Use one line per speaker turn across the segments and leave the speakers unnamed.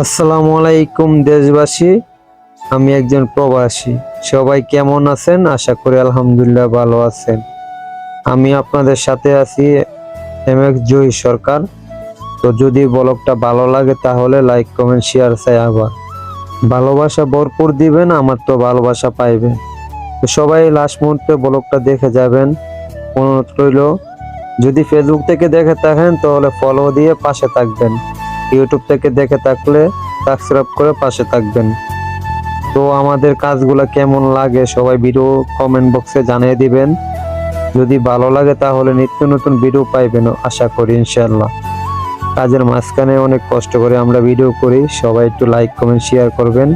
আসসালামু আলাইকুম দেশবাসী, আমি একজন প্রবাসী। সবাই কেমন আছেন? আশা করি আলহামদুলিল্লাহ ভালো আছেন। আমি আপনাদের সাথে আছি MX জয়ী সরকার। তো যদি ব্লগটা ভালো লাগে তাহলে লাইক কমেন্ট শেয়ার চাই, আবার ভালোবাসা ভরপুর দিবেন, আমার তো ভালোবাসা পাইবেন। তো সবাই লাস্ট মুহূর্তে ব্লগটা দেখে যাবেন, অনুরোধ রইল। যদি ফেসবুক থেকে দেখে থাকেন তাহলে ফলো দিয়ে পাশে থাকবেন, ইউটিউব থেকে দেখে থাকলে সাবস্ক্রাইব করে পাশে থাকবেন। তো আমাদের কাজগুলো কেমন লাগে সবাই ভিডিও কমেন্ট বক্সে জানিয়ে দিবেন। যদি ভালো লাগে তাহলে নিত্য নতুন ভিডিও পাইবেন আশা করি ইনশাআল্লাহ। কাজের মাঝখানে অনেক কষ্ট করে আমরা ভিডিও করি, সবাই একটু লাইক কমেন্ট শেয়ার করবেন,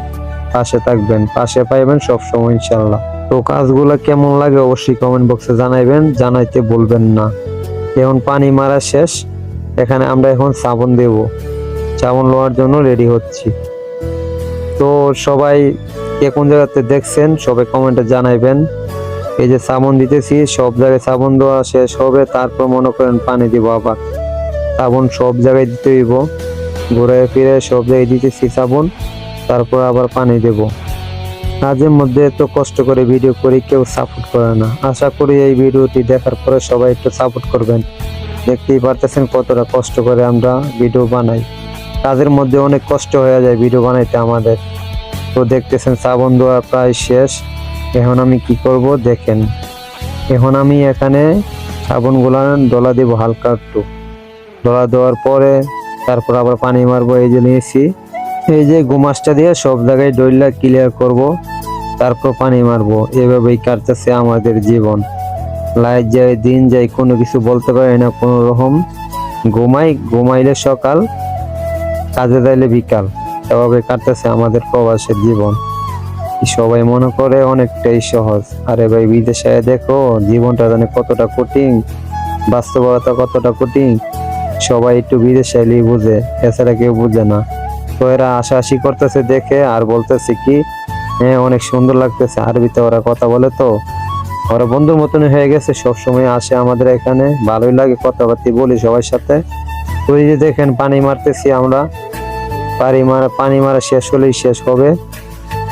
পাশে থাকবেন, পাশে পাইবেন সব সময় ইনশাআল্লাহ। তো কাজগুলো কেমন লাগে অবশ্যই কমেন্ট বক্সে জানাইবেন, জানাইতে বলবেন না। এখন পানি মারা শেষ, এখানে আমরা এখন সাবন দেব, সাবন লওয়ার জন্য রেডি হচ্ছি। তো সবাই কে কোন জায়গাতে দেখছেন সবাই কমেন্টে জানাইবেন। এই যে সাবন দিতেছি, সব জায়গায় সাবন দেওয়া শেষ হবে, তারপর মনে করেন পানি দিব। আবার সাবন সব জায়গায় দিতে হইব, ঘুরে ফিরে সব জায়গায় দিতেছি সাবন, তারপর আবার পানি দেব। কাজের মধ্যে এত কষ্ট করে ভিডিও করি, কেউ সাপোর্ট করে না। আশা করি এই ভিডিওটি দেখার পরে সবাই একটু সাপোর্ট করবেন। দেখতেই পারতেছেন কতটা কষ্ট করে আমরা ভিডিও বানাই, কাজের মধ্যে অনেক কষ্ট হয়ে যায় ভিডিও বানাইতে আমাদের। তো দেখতেছেন সাবন দেওয়া প্রায় শেষ। এখন আমি কি করব দেখেন, এখন আমি এখানে সাবনগুলা ডলা দেব, হালকা একটু ডলা দেওয়ার পরে তারপর আবার পানি মারবো। এই যে নিয়েছি, এই যে গুমাসটা দিয়ে সব জায়গায় ডইলা ক্লিয়ার করব, তারপর পানি মারবো। এভাবেই কাটতেছে আমাদের জীবন। লাইট যায়, দিন যায়, কোনো কিছু বলতে পারি না কোনো রকম। ঘুমাইলে সকাল, কাজে যাইলে বিকাল, এভাবে কাটতেছে আমাদের প্রবাসের জীবন। সবাই মনে করে অনেকটাই সহজ, আরে ভাই বিদেশে দেখো জীবনটা জানে কতটা কঠিন, বাস্তবতা কতটা কঠিন। সবাই একটু বিদেশে এলেই বুঝে, এছাড়া কেউ বুঝে না। তো এরা আশাআশি করতেছে দেখে আর বলতেছে কি, হ্যাঁ অনেক সুন্দর লাগতেছে। আরবিতে ওরা কথা বলে, তো ওরা বন্ধুর মতন হয়ে গেছে, সবসময় আসে আমাদের এখানে, ভালোই লাগে, কথাবার্তা বলি সবার সাথে। তো এই যে দেখেন পানি মারতেছি আমরা, পানি মারা শেষ হলেই শেষ হবে।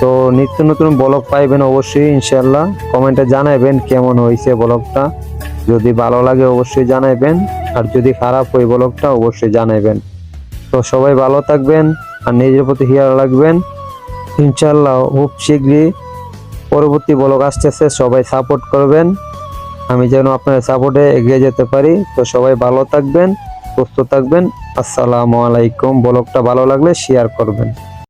তো নিত্য নতুন ব্লগ পাইবেন অবশ্যই ইনশাআল্লাহ। কমেন্টে জানাইবেন কেমন হয়েছে ব্লগটা, যদি ভালো লাগে অবশ্যই জানাইবেন, আর যদি খারাপ হয় ব্লগটা অবশ্যই জানাইবেন। তো সবাই ভালো থাকবেন আর নিজের প্রতি খেয়াল রাখবেন ইনশাআল্লাহ। খুব শীঘ্রই পরবর্তী ব্লগ আসতেছে, সবাই সাপোর্ট করবেন, আমি যেন আপনার সাপোর্টে এগিয়ে যেতে পারি। তো সবাই ভালো থাকবেন, সুস্থ থাকবেন। আসসালামু আলাইকুম। ব্লগটা ভালো লাগলে শেয়ার করবেন।